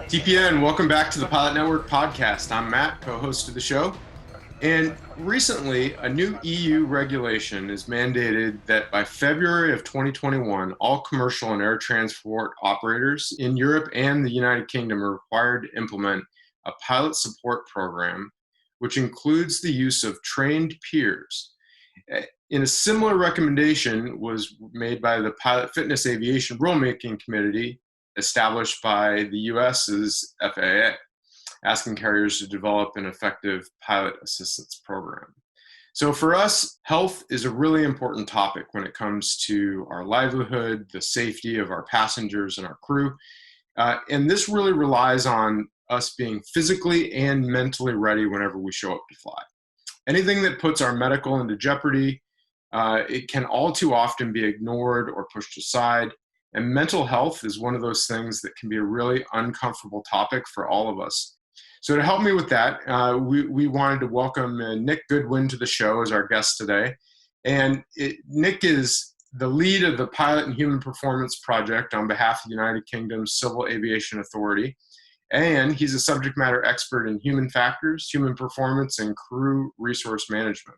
TPN, welcome back to the Pilot Network podcast. I'm Matt, co-host of the show. And recently, a new EU regulation is mandated that by February of 2021, all commercial and air transport operators in Europe and the United Kingdom are required to implement a pilot support program, which includes the use of trained peers. In a similar recommendation was made by the Pilot Fitness Aviation Rulemaking Committee established by the US's FAA, asking carriers to develop an effective pilot assistance program. So for us, health is a really important topic when it comes to our livelihood, the safety of our passengers and our crew. And this really relies on us being physically and mentally ready whenever we show up to fly. Anything that puts our medical into jeopardy, it can all too often be ignored or pushed aside. And mental health is one of those things that can be a really uncomfortable topic for all of us. So to help me with that, we wanted to welcome Nick Goodwin to the show as our guest today. And Nick is the lead of the Pilot and Human Performance Project on behalf of the United Kingdom's Civil Aviation Authority. And he's a subject matter expert in human factors, human performance, and crew resource management.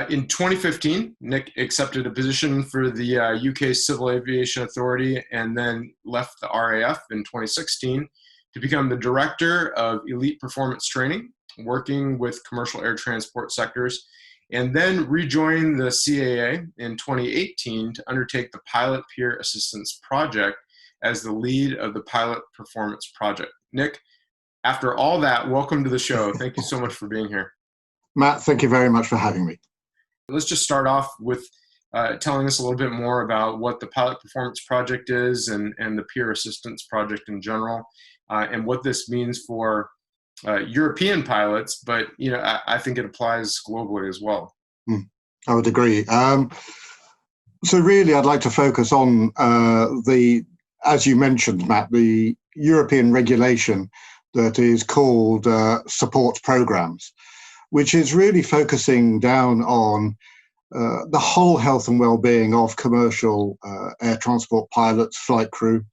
In 2015, Nick accepted a position for the UK Civil Aviation Authority and then left the RAF in 2016 to become the Director of Elite Performance Training, working with commercial air transport sectors, and then rejoined the CAA in 2018 to undertake the Pilot Peer Assistance Project as the lead of the Pilot Performance Project. Nick, after all that, welcome to the show. Thank you so much for being here. Matt, thank you very much for having me. Let's just start off with telling us a little bit more about what the Pilot Performance Project is and the Peer Assistance Project in general, and what this means for European pilots, but I think it applies globally as well. I would agree. So really, I'd like to focus on as you mentioned, Matt, the European regulation that is called support programs, which is really focusing down on the whole health and well-being of commercial air transport pilots, flight crew.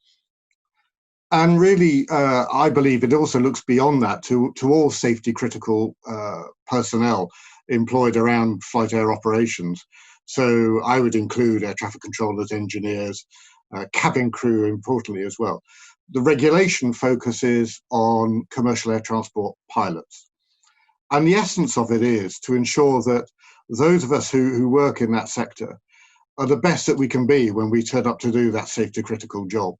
And really, I believe it also looks beyond that to all safety critical personnel employed around flight air operations. So I would include air traffic controllers, engineers, cabin crew, importantly as well. The regulation focuses on commercial air transport pilots. And the essence of it is to ensure that those of us who work in that sector are the best that we can be when we turn up to do that safety critical job.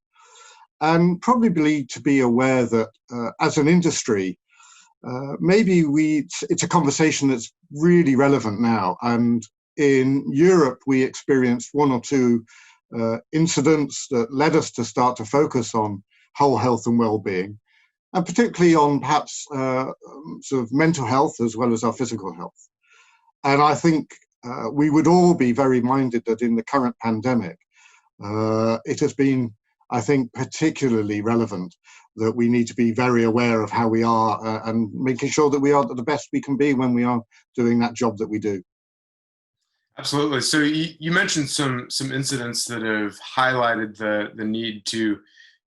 And probably to be aware that as an industry, maybe it's a conversation that's really relevant now. And in Europe, we experienced one or two incidents that led us to start to focus on whole health and well-being, and particularly on perhaps sort of mental health as well as our physical health. And I think we would all be very minded that in the current pandemic, it has been, I think, particularly relevant that we need to be very aware of how we are and making sure that we are the best we can be when we are doing that job that we do. Absolutely. So you mentioned some incidents that have highlighted the need to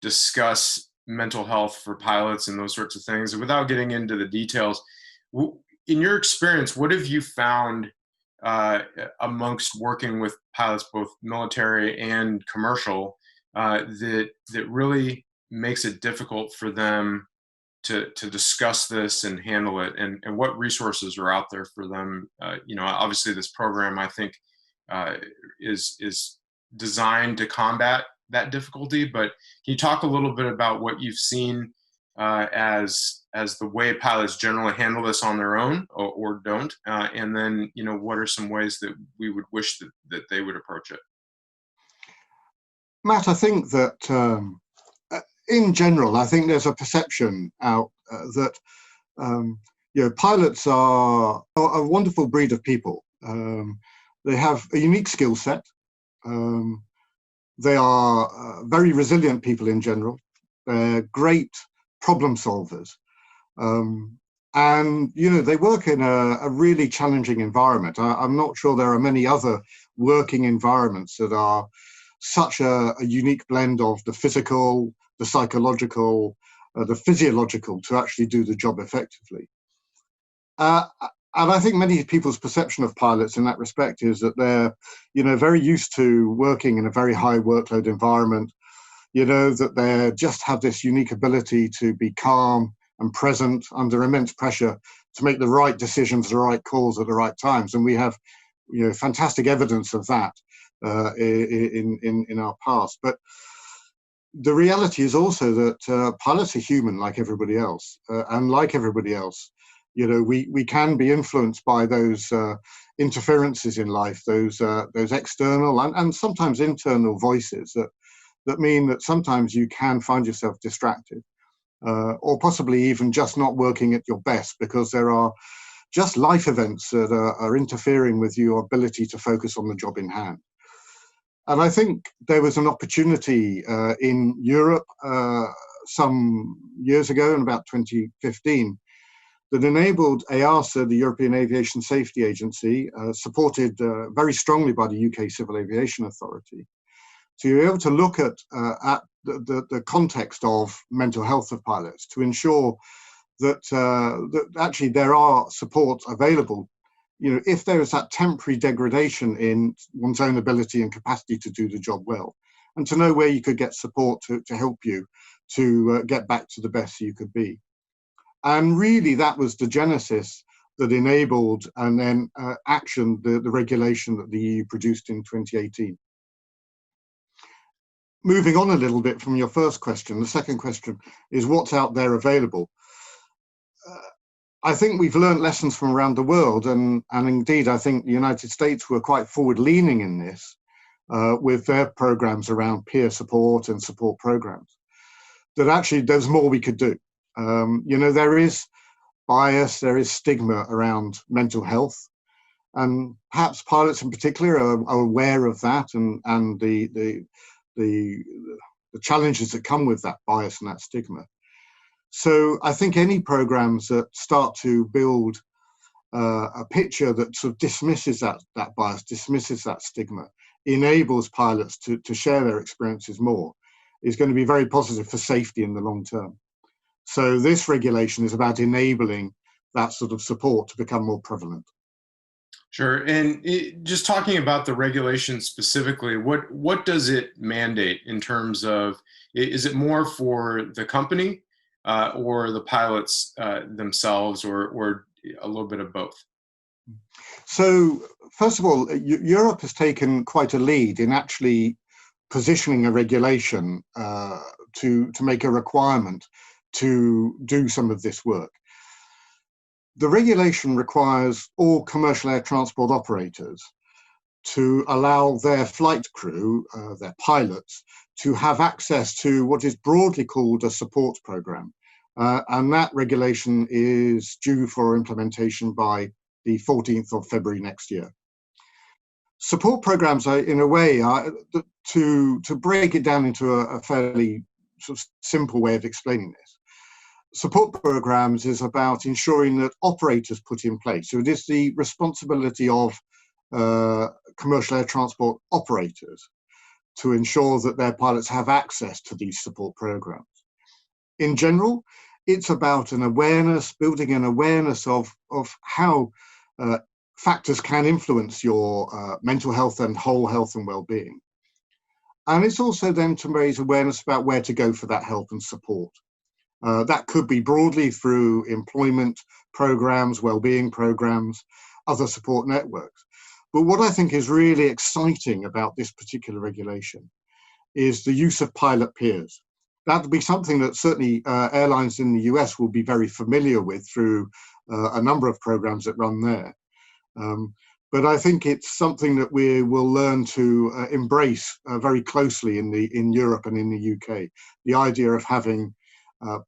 discuss mental health for pilots and those sorts of things. And without getting into the details, in your experience, what have you found amongst working with pilots, both military and commercial, that really makes it difficult for them to discuss this and handle it, and what resources are out there for them? Obviously this program, I think, is designed to combat that difficulty, but can you talk a little bit about what you've seen as the way pilots generally handle this on their own or don't, and then what are some ways that we would wish that they would approach it? Matt, I think that in general, I think there's a perception out that pilots are a wonderful breed of people. They have a unique skill set. They are very resilient people in general. They're great problem solvers. And, you know, they work in a really challenging environment. I'm not sure there are many other working environments that are such a unique blend of the physical, the psychological, the physiological to actually do the job effectively. Uh, and I think many people's perception of pilots in that respect is that they're, you know, very used to working in a very high workload environment, you know, that they just have this unique ability to be calm and present under immense pressure to make the right decisions, the right calls at the right times. And we have, you know, fantastic evidence of that in our past. But the reality is also that pilots are human like everybody else. And like everybody else, you know, we can be influenced by those interferences in life, those external and sometimes internal voices that mean that sometimes you can find yourself distracted, or possibly even just not working at your best because there are just life events that are interfering with your ability to focus on the job in hand. And I think there was an opportunity in Europe some years ago, in about 2015, that enabled EASA, the European Aviation Safety Agency, supported very strongly by the UK Civil Aviation Authority, to be able to look at the context of mental health of pilots to ensure that, that actually there are supports available, you know, if there is that temporary degradation in one's own ability and capacity to do the job well, and to know where you could get support to help you to get back to the best you could be. And really that was the genesis that enabled and then actioned the regulation that the EU produced in 2018. Moving on a little bit from your first question, the second question is what's out there available. I think we've learned lessons from around the world, and indeed I think the United States were quite forward-leaning in this with their programs around peer support and support programs, that actually there's more we could do. You know, there is bias, there is stigma around mental health, and perhaps pilots in particular are aware of that and the challenges that come with that bias and that stigma. So I think any programs that start to build a picture that sort of dismisses that bias, dismisses that stigma, enables pilots to share their experiences more, is going to be very positive for safety in the long term. So this regulation is about enabling that sort of support to become more prevalent. Sure. And just talking about the regulation specifically, what does it mandate in terms of, is it more for the company or the pilots themselves, or a little bit of both? So first of all, Europe has taken quite a lead in actually positioning a regulation to make a requirement to do some of this work. The regulation requires all commercial air transport operators to allow their flight crew, their pilots, to have access to what is broadly called a support program. And that regulation is due for implementation by the 14th of February next year. Support programs are, in a way, to break it down into a fairly sort of simple way of explaining this. Support programs is about ensuring that operators put in place. So it is the responsibility of commercial air transport operators to ensure that their pilots have access to these support programs. In general, it's about an awareness, building an awareness of how factors can influence your mental health and whole health and well-being. And it's also then to raise awareness about where to go for that help and support. That could be broadly through employment programs, well-being programs, other support networks. But what I think is really exciting about this particular regulation is the use of pilot peers. That would be something that certainly airlines in the US will be very familiar with through a number of programs that run there. But I think it's something that we will learn to embrace very closely in Europe and in the UK. The idea of having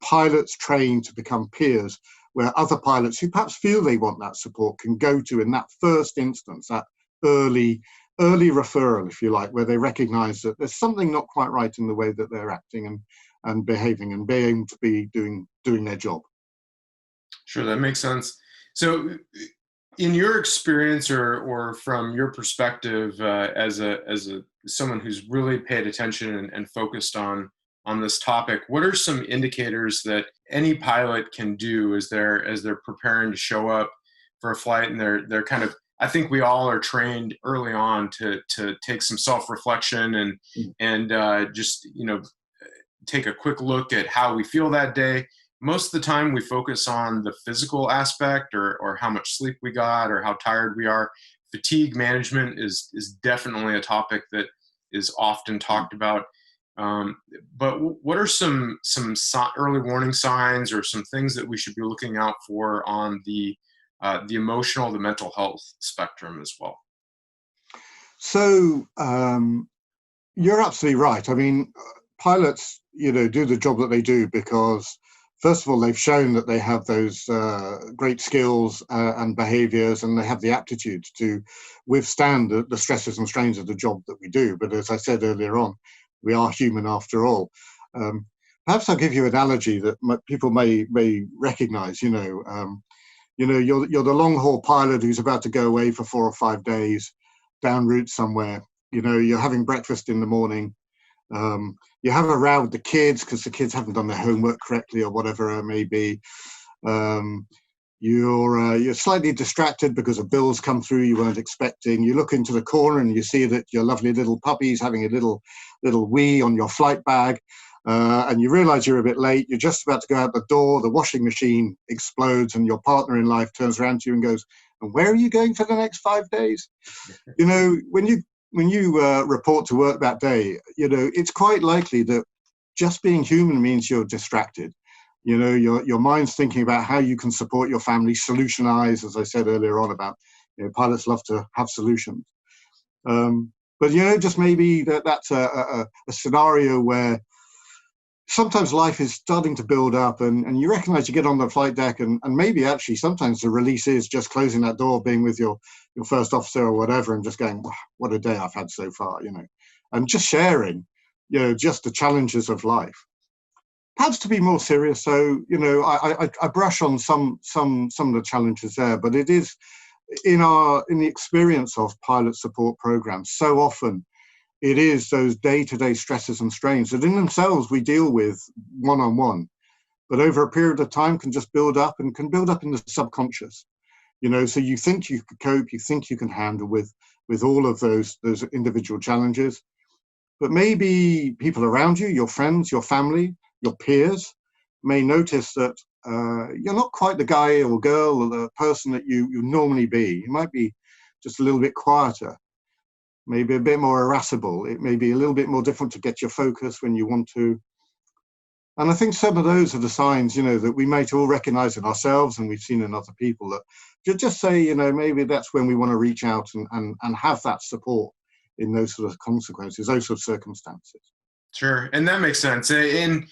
pilots trained to become peers, where other pilots who perhaps feel they want that support can go to in that first instance, that early referral, if you like, where they recognize that there's something not quite right in the way that they're acting and behaving and being to be doing their job. Sure, that makes sense. So, in your experience, or from your perspective, as a someone who's really paid attention and focused on this topic, what are some indicators that any pilot can do as they're preparing to show up for a flight, and they're kind of, I think we all are trained early on to take some self reflection and just take a quick look at how we feel that day. Most of the time we focus on the physical aspect, or how much sleep we got or how tired we are. Fatigue management is definitely a topic that is often talked about. Um, but what are some early warning signs, or some things that we should be looking out for on the emotional, the mental health spectrum as well? So you're absolutely right. I mean, pilots, do the job that they do because, first of all, they've shown that they have those great skills and behaviors, and they have the aptitude to withstand the stresses and strains of the job that we do. But as I said earlier on, we are human after all. Um, Perhaps I'll give you an analogy that people may recognize. You're the long haul pilot who's about to go away for 4 or 5 days down route somewhere. You're having breakfast in the morning. You have a row with the kids because the kids haven't done their homework correctly or whatever it may be. Um, you're slightly distracted because a bill's come through you weren't expecting. You look into the corner and you see that your lovely little puppy's having a little wee on your flight bag. And you realize you're a bit late. You're just about to go out the door. The washing machine explodes, and your partner in life turns around to you and goes, "And where are you going for the next 5 days?" When you report to work that day, it's quite likely that just being human means you're distracted. Your mind's thinking about how you can support your family, solutionize, as I said earlier on about, pilots love to have solutions. But just maybe that's a scenario where sometimes life is starting to build up, and you recognize you get on the flight deck, and maybe actually sometimes the release is just closing that door, being with your first officer or whatever, and just going, "Wow, what a day I've had so far," and just sharing, just the challenges of life. Perhaps to be more serious, so I brush on some of the challenges there, but it is in the experience of pilot support programs, so often it is those day-to-day stresses and strains that in themselves we deal with one-on-one, but over a period of time can just build up, and can build up in the subconscious. So you think you could cope, you think you can handle with all of those individual challenges, but maybe people around you, your friends, your family, your peers, may notice that you're not quite the guy or girl or the person that you normally be. You might be just a little bit quieter, maybe a bit more irascible. It may be a little bit more difficult to get your focus when you want to. And I think some of those are the signs, that we might all recognize in ourselves, and we've seen in other people, that just say, maybe that's when we want to reach out and have that support in those sort of consequences, those sort of circumstances. Sure, and that makes sense. And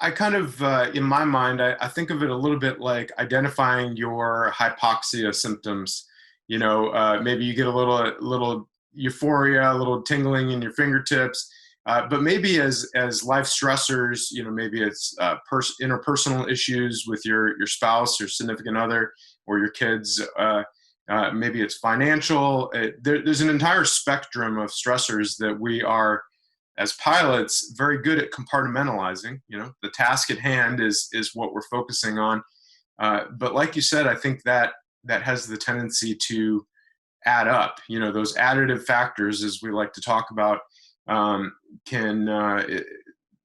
I kind of, in my mind, I think of it a little bit like identifying your hypoxia symptoms. Maybe you get a little euphoria, a little tingling in your fingertips, but maybe as life stressors, maybe it's interpersonal issues with your spouse, your significant other, or your kids. Maybe it's financial. There's an entire spectrum of stressors that we are, as pilots, very good at compartmentalizing. The task at hand is what we're focusing on. But like you said, I think that has the tendency to add up. Those additive factors, as we like to talk about, can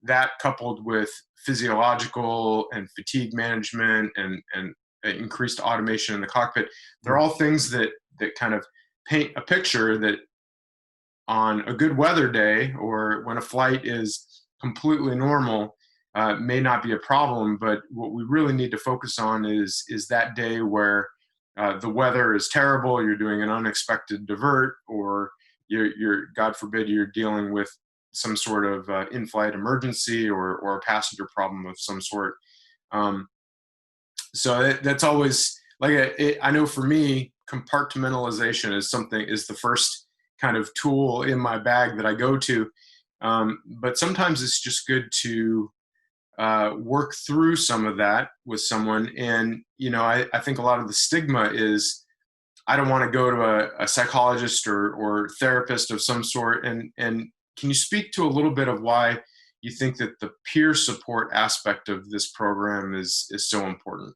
that coupled with physiological and fatigue management and increased automation in the cockpit, they're all things that kind of paint a picture that on a good weather day, or when a flight is completely normal, may not be a problem. But what we really need to focus on is that day where the weather is terrible, you're doing an unexpected divert, or you're God forbid, you're dealing with some sort of in-flight emergency, or a passenger problem of some sort. So that's always like I know for me, compartmentalization is the first kind of tool in my bag that I go to. But sometimes it's just good to work through some of that with someone. And, I think a lot of the stigma is, I don't want to go to a psychologist or therapist of some sort. And can you speak to a little bit of why you think that the peer support aspect of this program is so important?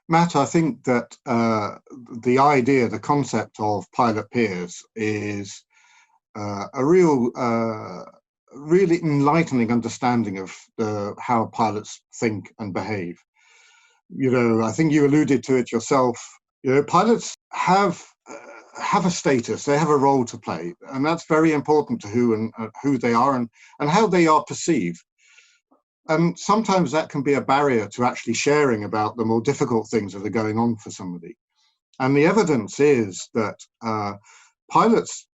Matt, I think that the concept of pilot peers is a really enlightening understanding of how pilots think and behave. I think you alluded to it yourself. Pilots have a status, they have a role to play, and that's very important to who they are and how they are perceived. And sometimes that can be a barrier to actually sharing about the more difficult things that are going on for somebody. And the evidence is that pilots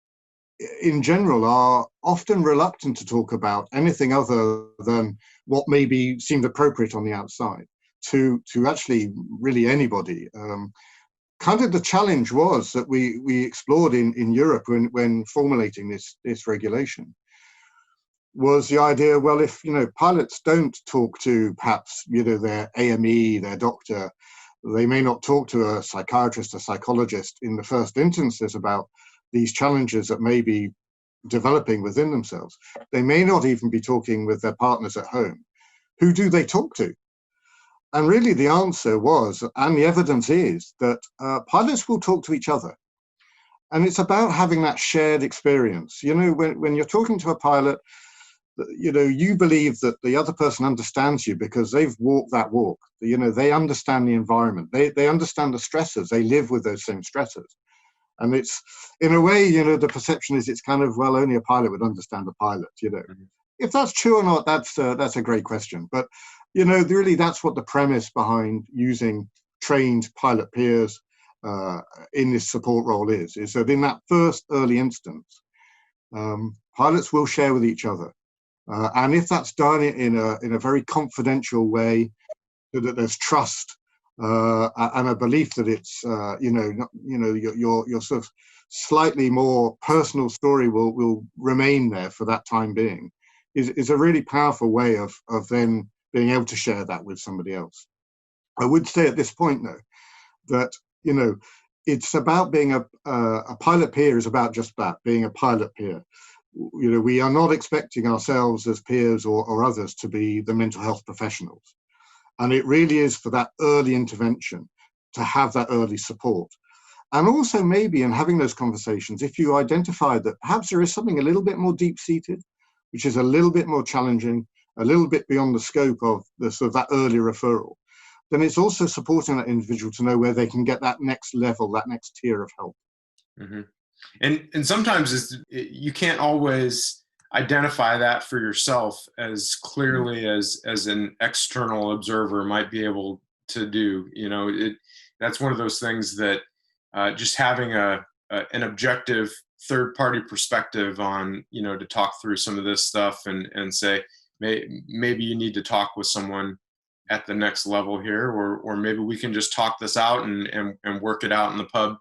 in general are often reluctant to talk about anything other than what maybe seemed appropriate on the outside to actually really anybody. Kind of the challenge was that we explored in Europe when formulating this regulation was the idea, well, if pilots don't talk to perhaps their AME, their doctor, they may not talk to a psychiatrist, a psychologist in the first instances about these challenges that may be developing within themselves. They may not even be talking with their partners at home. Who do they talk to? And really the answer was, and the evidence is, that pilots will talk to each other. And it's about having that shared experience. When you're talking to a pilot, you believe that the other person understands you because they've walked that walk. They understand the environment. They understand the stressors. They live with those same stressors. And it's, in a way, the perception is it's kind of, well, only a pilot would understand a pilot, Mm-hmm. If that's true or not, that's a great question. But, really that's what the premise behind using trained pilot peers in this support role is that in that first early instance, pilots will share with each other. And if that's done in a very confidential way, so that there's trust and a belief that it's your sort of slightly more personal story will remain there for that time being, is a really powerful way of then being able to share that with somebody else. I would say at this point though that it's about being a pilot peer is about just that, being a pilot peer. We are not expecting ourselves as peers or others to be the mental health professionals. And it really is for that early intervention, to have that early support. And also maybe in having those conversations, if you identify that perhaps there is something a little bit more deep-seated, which is a little bit more challenging, a little bit beyond the scope of the sort of that early referral, then it's also supporting that individual to know where they can get that next level, that next tier of help. Mm-hmm. And sometimes you can't always identify that for yourself as clearly as an external observer might be able to do. That's one of those things that just having an objective third-party perspective on, to talk through some of this stuff and say, maybe you need to talk with someone at the next level here, or maybe we can just talk this out and work it out in the pub,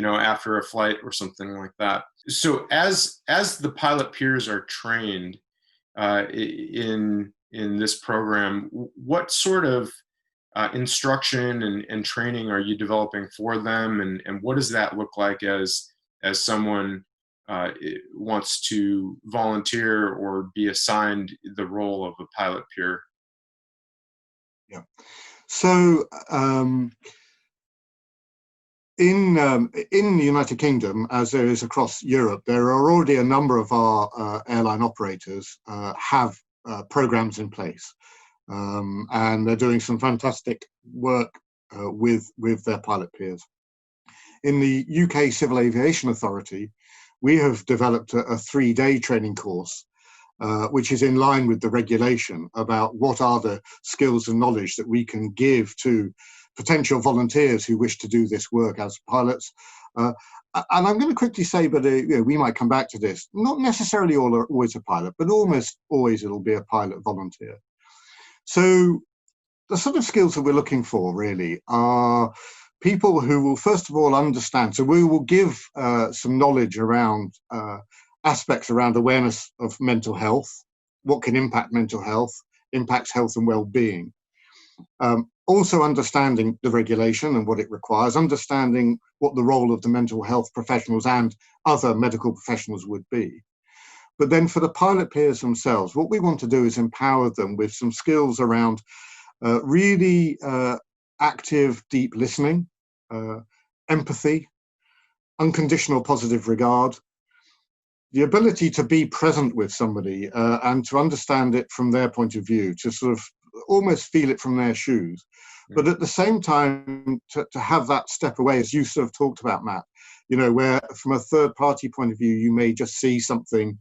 after a flight or something like that. So as the pilot peers are trained in this program, what sort of instruction and training are you developing for them, and what does that look like as someone wants to volunteer or be assigned the role of a pilot peer? Yeah. So in the United Kingdom, as there is across Europe, there are already a number of our airline operators have programs in place, and they're doing some fantastic work with their pilot peers. In the UK Civil Aviation Authority, we have developed a 3-day training course, which is in line with the regulation about what are the skills and knowledge that we can give to potential volunteers who wish to do this work as pilots. And I'm going to quickly say, but we might come back to this, not necessarily always a pilot, but almost always it'll be a pilot volunteer. So the sort of skills that we're looking for really are people who will first of all understand. So we will give some knowledge around aspects around awareness of mental health, what can impact mental health, impacts health and well-being. Also understanding the regulation and what it requires, understanding what the role of the mental health professionals and other medical professionals would be. But then for the pilot peers themselves, what we want to do is empower them with some skills around really active, deep listening, empathy, unconditional positive regard, the ability to be present with somebody and to understand it from their point of view, to sort of almost feel it from their shoes. But at the same time, to have that step away, as you sort of talked about, Matt, you know, where from a third party point of view, you may just see something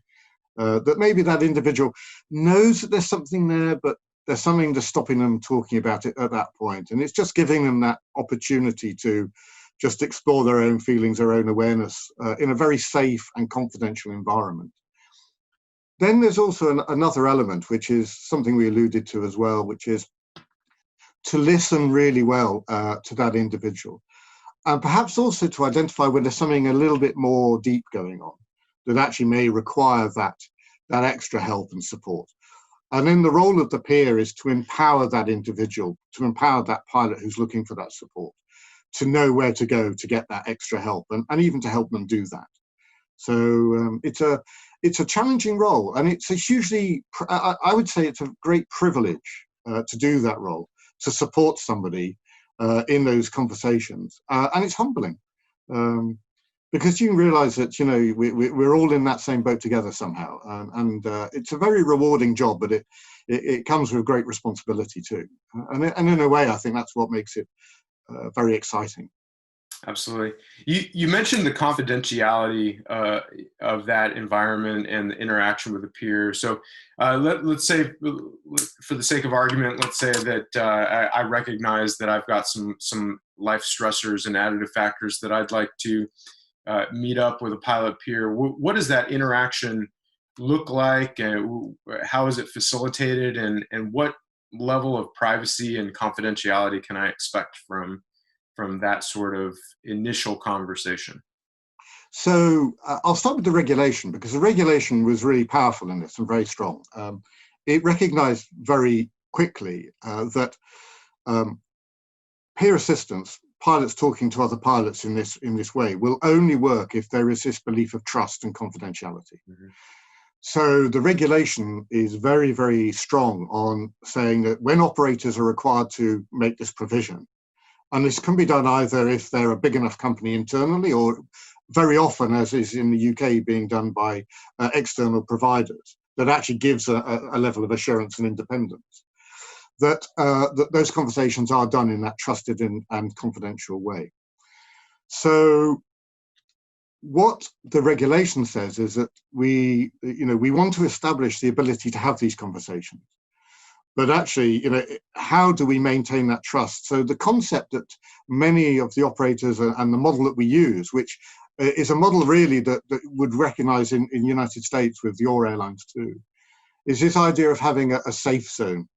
that maybe that individual knows that there's something there, but there's something that's stopping them talking about it at that point. And it's just giving them that opportunity to just explore their own feelings, their own awareness in a very safe and confidential environment. Then there's also another element, which is something we alluded to as well, which is to listen really well to that individual. And perhaps also to identify when there's something a little bit more deep going on that actually may require that extra help and support. And then the role of the peer is to empower that individual, to empower that pilot who's looking for that support, to know where to go to get that extra help, and even to help them do that. So it's a challenging role, and it's a hugely, I would say it's a great privilege to do that role, to support somebody in those conversations, and it's humbling because you realize that, you know, we're all in that same boat together somehow, and it's a very rewarding job, but it comes with great responsibility too, and in a way I think that's what makes it very exciting. Absolutely. You mentioned the confidentiality of that environment and the interaction with the peer. So let's say, for the sake of argument, let's say that I recognize that I've got some life stressors and additive factors that I'd like to meet up with a pilot peer. What does that interaction look like, and how is it facilitated, and what level of privacy and confidentiality can I expect from that sort of initial conversation? So I'll start with the regulation, because the regulation was really powerful in this and very strong. It recognized very quickly that peer assistance, pilots talking to other pilots in this way, will only work if there is this belief of trust and confidentiality. Mm-hmm. So the regulation is very, very strong on saying that when operators are required to make this provision, and this can be done either if they're a big enough company internally, or very often, as is in the UK, being done by external providers, that actually gives a level of assurance and independence, that those conversations are done in that trusted and confidential way. So what the regulation says is that we want to establish the ability to have these conversations. But actually, how do we maintain that trust? So the concept that many of the operators and the model that we use, which is a model really that would recognize in the United States with your airlines too, is this idea of having a safe zone.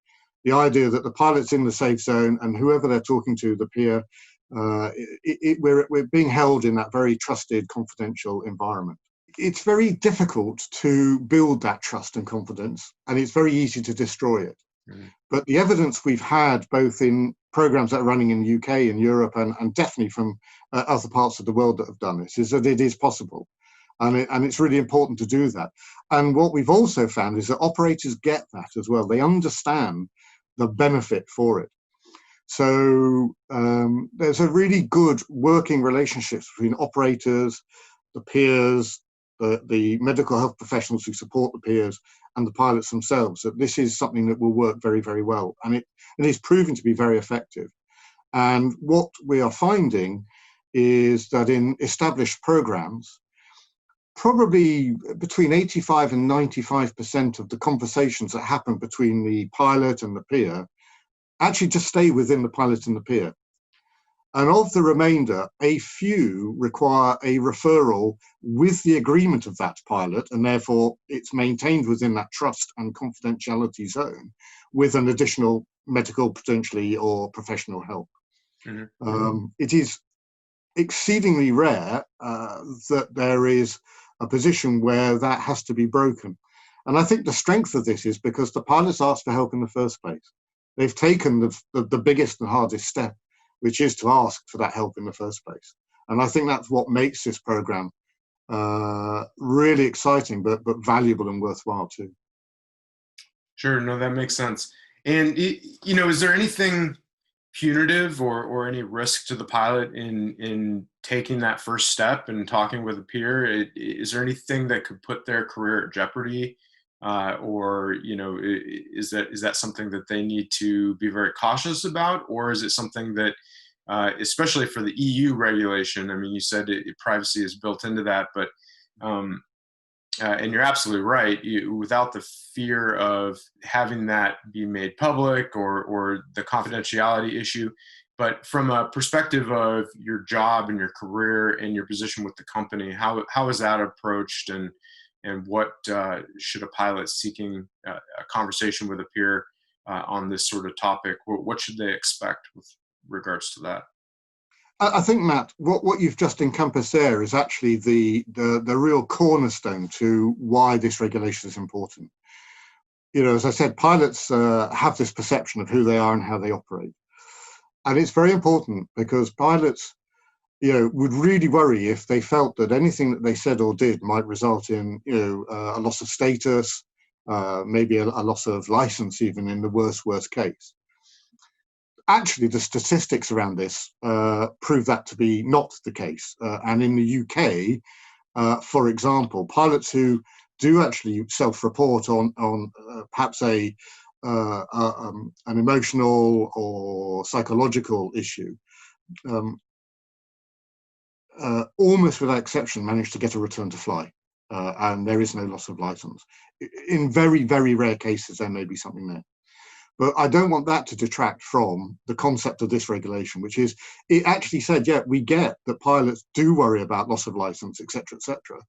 The idea that the pilot's in the safe zone, and whoever they're talking to, the peer, we're being held in that very trusted, confidential environment. It's very difficult to build that trust and confidence, and it's very easy to destroy it. Mm. But the evidence we've had, both in programs that are running in the UK and Europe, and definitely from other parts of the world that have done this, is that it is possible. And it's really important to do that. And what we've also found is that operators get that as well. They understand the benefit for it. So there's a really good working relationships between operators, the peers, the medical health professionals who support the peers, and the pilots themselves, that this is something that will work very, very well. And it is proving to be very effective. And what we are finding is that in established programs, probably between 85 and 95% of the conversations that happen between the pilot and the peer actually just stay within the pilot and the peer. And of the remainder, a few require a referral with the agreement of that pilot, and therefore it's maintained within that trust and confidentiality zone with an additional medical, potentially, or professional help. Mm-hmm. It is exceedingly rare that there is a position where that has to be broken. And I think the strength of this is because the pilots asked for help in the first place. They've taken the biggest and hardest step, which is to ask for that help in the first place. And I think that's what makes this program really exciting, but valuable and worthwhile too. Sure, no, that makes sense. And is there anything punitive or any risk to the pilot in taking that first step and talking with a peer? Is there anything that could put their career at jeopardy, or is that something that they need to be very cautious about, or is it something that, especially for the EU regulation? I mean, you said privacy is built into that, but and you're absolutely right. Without the fear of having that be made public or the confidentiality issue, but from a perspective of your job and your career and your position with the company, how is that approached, and what should a pilot seeking a conversation with a peer on this sort of topic, what should they expect with regards to that? I think, Matt, what you've just encompassed there is actually the real cornerstone to why this regulation is important. As I said, pilots have this perception of who they are and how they operate. And it's very important because pilots, would really worry if they felt that anything that they said or did might result in, a loss of status, maybe a loss of license, even in the worst case. Actually, the statistics around this prove that to be not the case. And in the UK, for example, pilots who do actually self-report on perhaps an emotional or psychological issue, almost without exception, manage to get a return to fly, and there is no loss of license. In very, very rare cases, there may be something there. But I don't want that to detract from the concept of this regulation, which is it actually said, yeah, we get that pilots do worry about loss of license, et cetera, et cetera.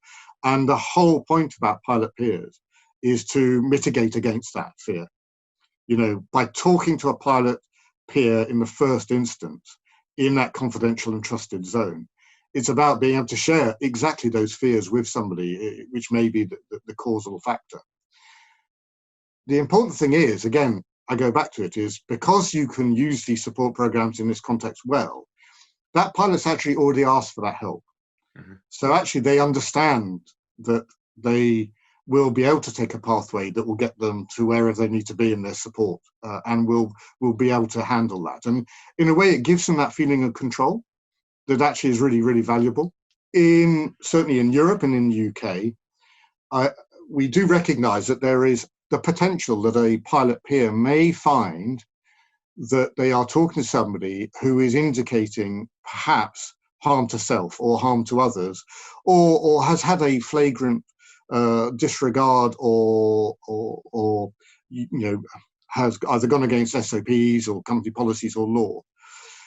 And the whole point about pilot peers is to mitigate against that fear. By talking to a pilot peer in the first instance, in that confidential and trusted zone, it's about being able to share exactly those fears with somebody, which may be the causal factor. The important thing is, again, I go back to it, is because you can use these support programs in this context well, that pilot's actually already asked for that help. Mm-hmm. So actually they understand that they will be able to take a pathway that will get them to wherever they need to be in their support, and will be able to handle that. And in a way, it gives them that feeling of control that actually is really, really valuable. Certainly in Europe and in the UK, we do recognize that there is the potential that a pilot peer may find that they are talking to somebody who is indicating perhaps harm to self or harm to others, or has had a flagrant disregard or has either gone against SOPs or company policies or law.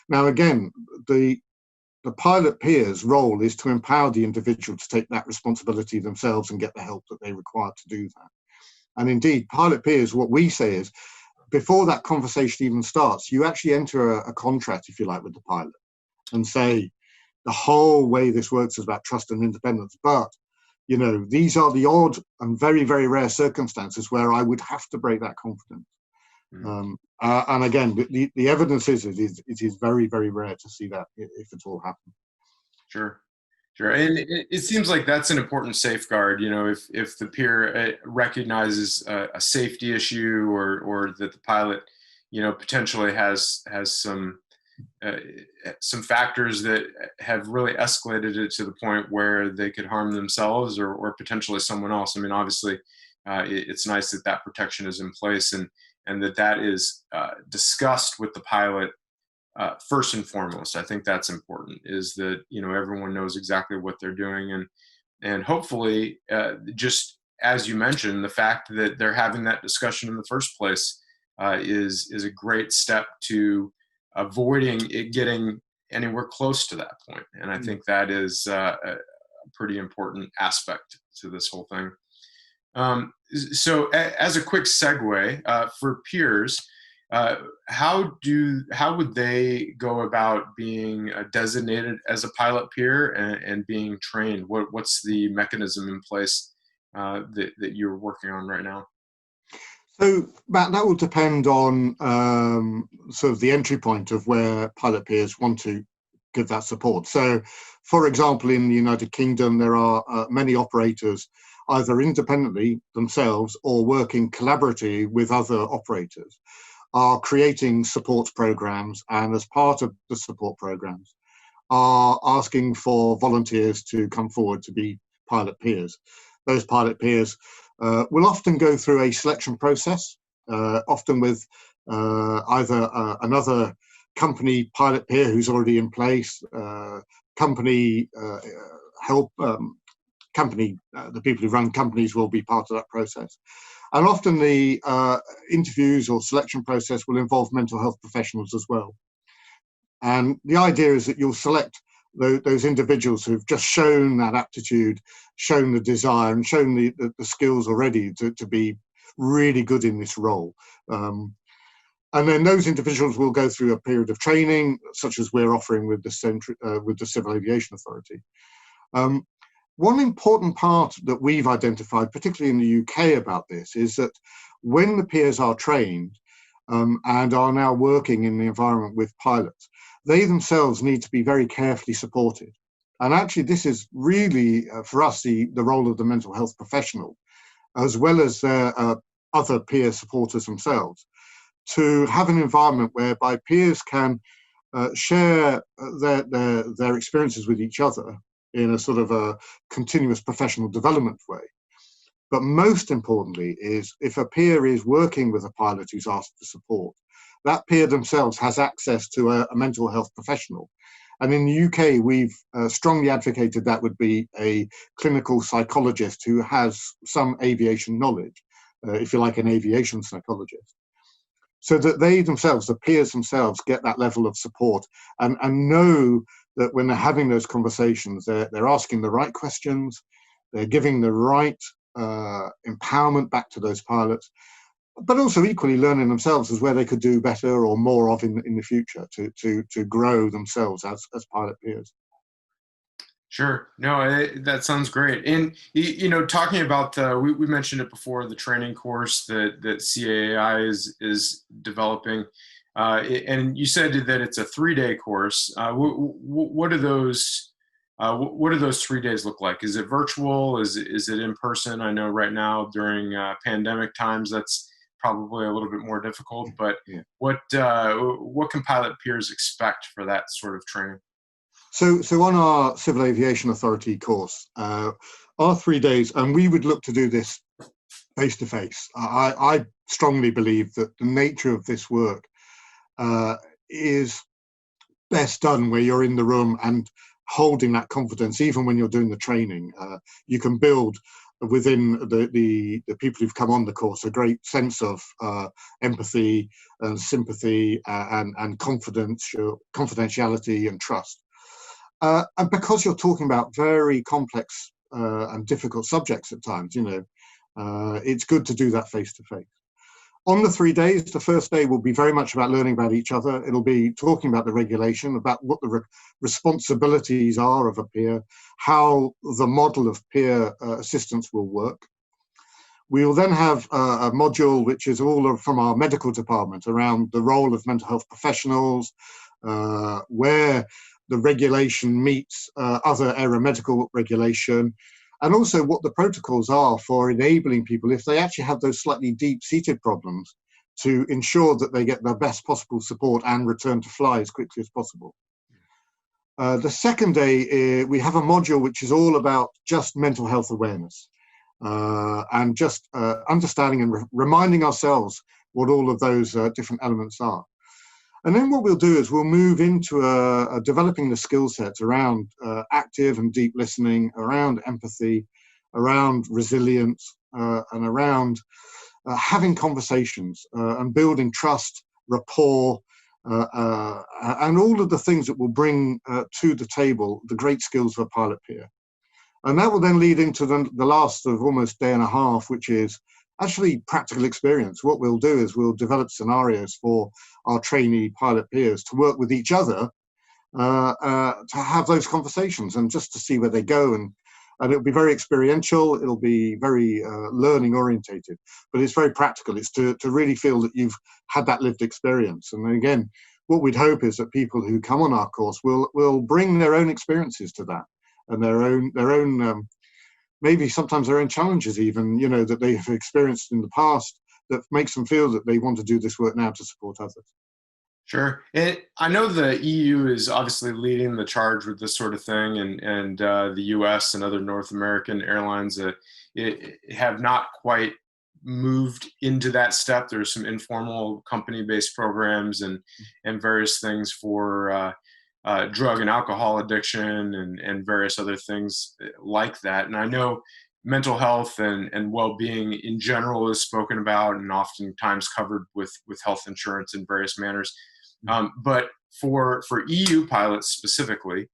Now, again, the pilot peer's role is to empower the individual to take that responsibility themselves and get the help that they require to do that. And indeed, pilot peers, what we say is, before that conversation even starts, you actually enter a contract, if you like, with the pilot and say, the whole way this works is about trust and independence. But, these are the odd and very, very rare circumstances where I would have to break that confidence. Mm-hmm. And again, the evidence is it is very, very rare to see that, if it all happens. Sure. Sure. And it seems like that's an important safeguard, if the peer recognizes a safety issue or that the pilot, potentially has some factors that have really escalated it to the point where they could harm themselves or potentially someone else. I mean, obviously, it's nice that protection is in place and that is discussed with the pilot. First and foremost, I think that's important, is that, everyone knows exactly what they're doing. And hopefully, just as you mentioned, the fact that they're having that discussion in the first place is a great step to avoiding it getting anywhere close to that point. And I think that is a pretty important aspect to this whole thing. So as a quick segue, for peers, how would they go about being designated as a pilot peer and being trained? What's the mechanism in place that you're working on right now? So, Matt, that will depend on sort of the entry point of where pilot peers want to give that support. So, for example, in the United Kingdom, there are many operators either independently themselves or working collaboratively with other operators, are creating support programs, and as part of the support programs, are asking for volunteers to come forward to be pilot peers. Those pilot peers will often go through a selection process, often with either another company pilot peer who's already in place, company help, the people who run companies will be part of that process. And often the interviews or selection process will involve mental health professionals as well. And the idea is that you'll select those individuals who've just shown that aptitude, shown the desire, and shown the skills already to be really good in this role. And then those individuals will go through a period of training, such as we're offering with the Civil Aviation Authority. One important part that we've identified, particularly in the UK about this, is that when the peers are trained and are now working in the environment with pilots, they themselves need to be very carefully supported. And actually, this is really, for us, the role of the mental health professional, as well as their other peer supporters themselves, to have an environment whereby peers can share their experiences with each other in a sort of a continuous professional development way. But most importantly is if a peer is working with a pilot who's asked for support, that peer themselves has access to a mental health professional. And in the UK, we've strongly advocated that would be a clinical psychologist who has some aviation knowledge, if you like, an aviation psychologist, so that they themselves, the peers themselves, get that level of support and know that when they're having those conversations, they're asking the right questions, they're giving the right empowerment back to those pilots, but also equally learning themselves as where they could do better or more of in the future to grow themselves as pilot peers. Sure. No, that sounds great. And talking about we mentioned it before, the training course that CAAI is developing, and you said that it's a 3-day course. What do those 3 days look like? Is it virtual? Is it in person? I know right now during pandemic times that's probably a little bit more difficult. But Yeah. what can pilot peers expect for that sort of training? So on our Civil Aviation Authority course, our 3 days, and we would look to do this face to face. I strongly believe that the nature of this work is best done where you're in the room and holding that confidence, even when you're doing the training. You can build within the people who've come on the course a great sense of empathy and sympathy and confidentiality and trust. And because you're talking about very complex and difficult subjects at times, it's good to do that face to face. On the 3 days, the first day will be very much about learning about each other. It'll be talking about the regulation, about what the responsibilities are of a peer, how the model of peer assistance will work. We'll then have a module which is all from our medical department around the role of mental health professionals, where the regulation meets other aeromedical regulation, and also what the protocols are for enabling people, if they actually have those slightly deep-seated problems, to ensure that they get the best possible support and return to fly as quickly as possible. The second day, we have a module which is all about just mental health awareness and just understanding and reminding ourselves what all of those different elements are. And then what we'll do is we'll move into developing the skill sets around active and deep listening, around empathy, around resilience, and around having conversations and building trust, rapport, and all of the things that will bring to the table the great skills of a pilot peer. And that will then lead into the last of almost day and a half, which is actually practical experience. What we'll do is we'll develop scenarios for our trainee pilot peers to work with each other to have those conversations and just to see where they go and it'll be very experiential. It'll be very learning orientated, but it's very practical. It's to really feel that you've had that lived experience. And again, what we'd hope is that people who come on our course will bring their own experiences to that, and their own maybe sometimes their own challenges even, that they have experienced in the past, that makes them feel that they want to do this work now to support others. Sure. And I know the EU is obviously leading the charge with this sort of thing, and the US and other North American airlines have not quite moved into that step. There's some informal company-based programs and various things for drug and alcohol addiction and various other things like that. And I know mental health and well-being in general is spoken about and oftentimes covered with health insurance in various manners. But for EU pilots specifically,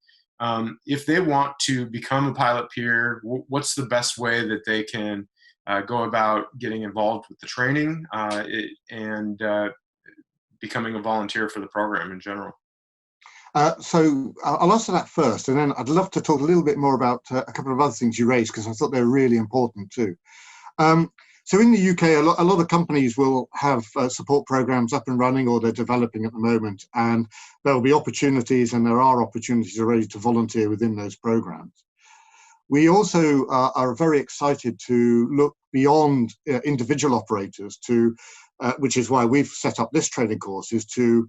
if they want to become a pilot peer, what's the best way that they can go about getting involved with the training and becoming a volunteer for the program in general? So I'll answer that first, and then I'd love to talk a little bit more about a couple of other things you raised, because I thought they were really important too. So in the UK, a lot of companies will have support programs up and running, or they're developing at the moment, and there will be opportunities, and there are opportunities already to volunteer within those programs. We also are very excited to look beyond individual operators which is why we've set up this training course, is to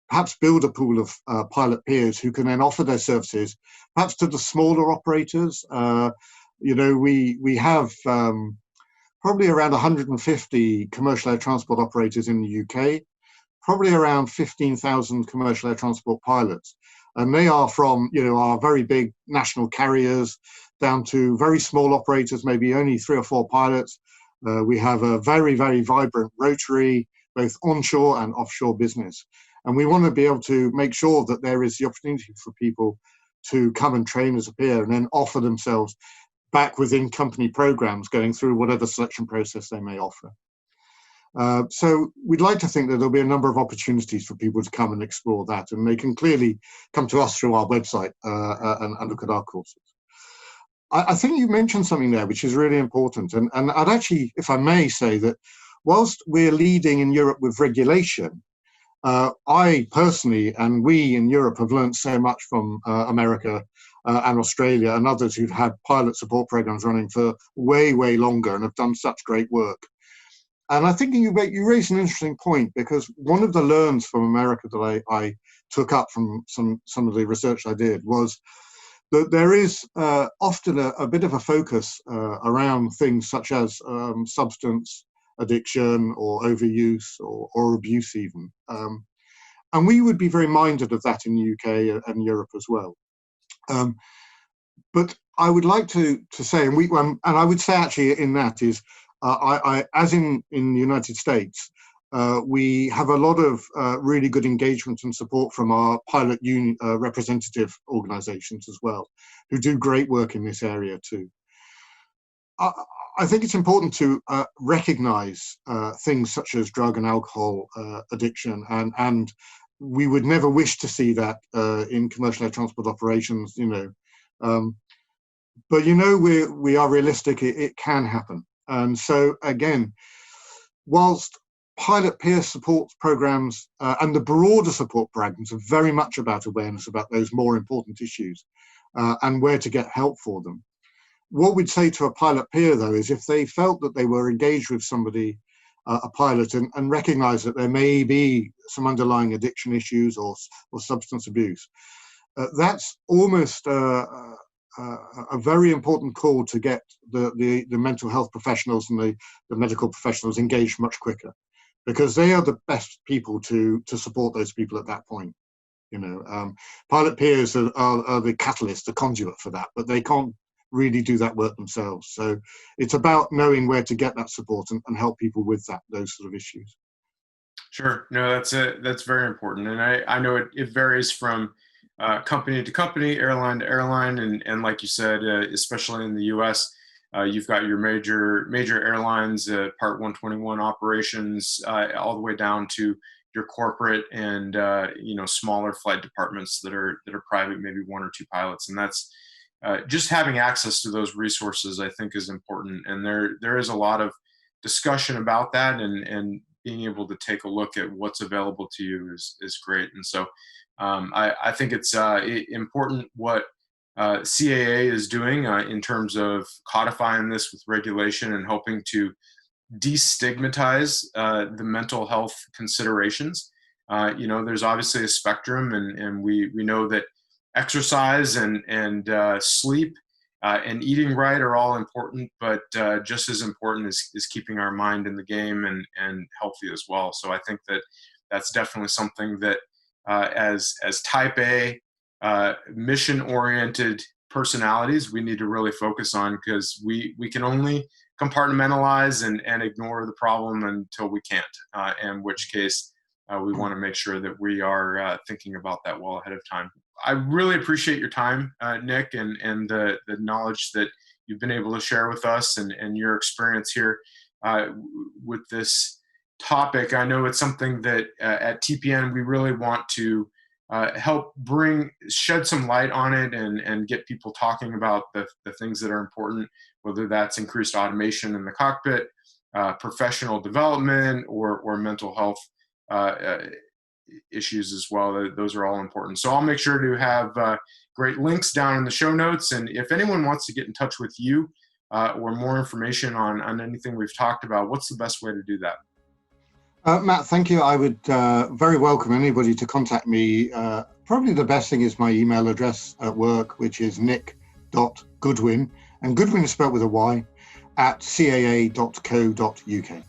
perhaps build a pool of pilot peers who can then offer their services, perhaps to the smaller operators. We have probably around 150 commercial air transport operators in the UK, probably around 15,000 commercial air transport pilots. And they are from, our very big national carriers down to very small operators, maybe only 3 or 4 pilots. We have a very, very vibrant rotary, both onshore and offshore business. And we want to be able to make sure that there is the opportunity for people to come and train as a peer and then offer themselves back within company programs, going through whatever selection process they may offer. So we'd like to think that there'll be a number of opportunities for people to come and explore that, and they can clearly come to us through our website and look at our courses. I think you mentioned something there which is really important, and I'd actually, if I may, say that whilst we're leading in Europe with regulation, I personally, and we in Europe, have learned so much from America and Australia and others who've had pilot support programs running for way, way longer and have done such great work. And I think you raised an interesting point, because one of the learns from America that I took up from some of the research I did was that there is often a bit of a focus around things such as substance addiction or overuse or abuse even. And we would be very minded of that in the UK and Europe as well. But I would like to say, and I would say actually in that is, as in the United States, we have a lot of really good engagement and support from our pilot union representative organizations as well, who do great work in this area too. I think it's important to recognize things such as drug and alcohol addiction, and we would never wish to see that in commercial air transport operations, but we are realistic, it can happen. And so again, whilst pilot peer support programs and the broader support programs are very much about awareness about those more important issues and where to get help for them, what we'd say to a pilot peer, though, is if they felt that they were engaged with somebody, a pilot, and recognize that there may be some underlying addiction issues or substance abuse, that's almost a very important call to get the mental health professionals and the medical professionals engaged much quicker, because they are the best people to support those people at that point. Pilot peers are the catalyst, the conduit for that, but they can't really do that work themselves. So it's about knowing where to get that support and help people with those sort of issues. Sure. No, that's very important. And I know it varies from company to company, airline to airline. And like you said, especially in the US, you've got your major airlines, Part 121 operations, all the way down to your corporate and smaller flight departments that are private, maybe 1 or 2 pilots. And just having access to those resources, I think, is important. And there is a lot of discussion about that, and being able to take a look at what's available to you is great. And so I think it's important what CAA is doing in terms of codifying this with regulation and helping to destigmatize the mental health considerations. There's obviously a spectrum, and we know that exercise and sleep and eating right are all important, but just as important is keeping our mind in the game and healthy as well. So I think that that's definitely something that as Type A mission-oriented personalities, we need to really focus on, because we can only compartmentalize and ignore the problem until we can't, in which case we want to make sure that we are thinking about that well ahead of time. I really appreciate your time, Nick, and the knowledge that you've been able to share with us, and your experience here with this topic. I know it's something that at TPN we really want to help shed some light on it, and get people talking about the things that are important, whether that's increased automation in the cockpit, professional development, or mental health issues as well. Those are all important. So I'll make sure to have great links down in the show notes. And if anyone wants to get in touch with you or more information on anything we've talked about, what's the best way to do that? Matt, thank you. I would very welcome anybody to contact me. Probably the best thing is my email address at work, which is nick.goodwin, and Goodwin is spelled with a Y, at caa.co.uk.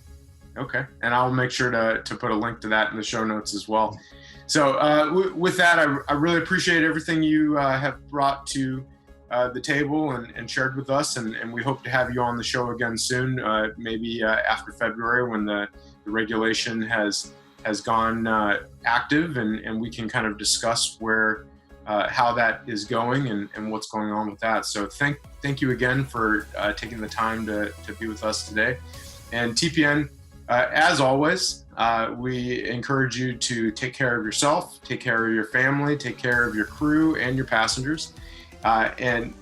Okay, and I'll make sure to put a link to that in the show notes as well. So with that, I really appreciate everything you have brought to the table and shared with us, and we hope to have you on the show again soon, maybe after February, when the regulation has gone active, and we can kind of discuss how that is going and what's going on with that. So thank you again for taking the time to be with us today. And TPN, as always, we encourage you to take care of yourself, take care of your family, take care of your crew and your passengers, and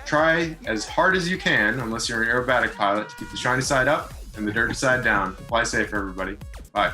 try as hard as you can, unless you're an aerobatic pilot, to keep the shiny side up and the dirty side down. Fly safe, everybody. Bye.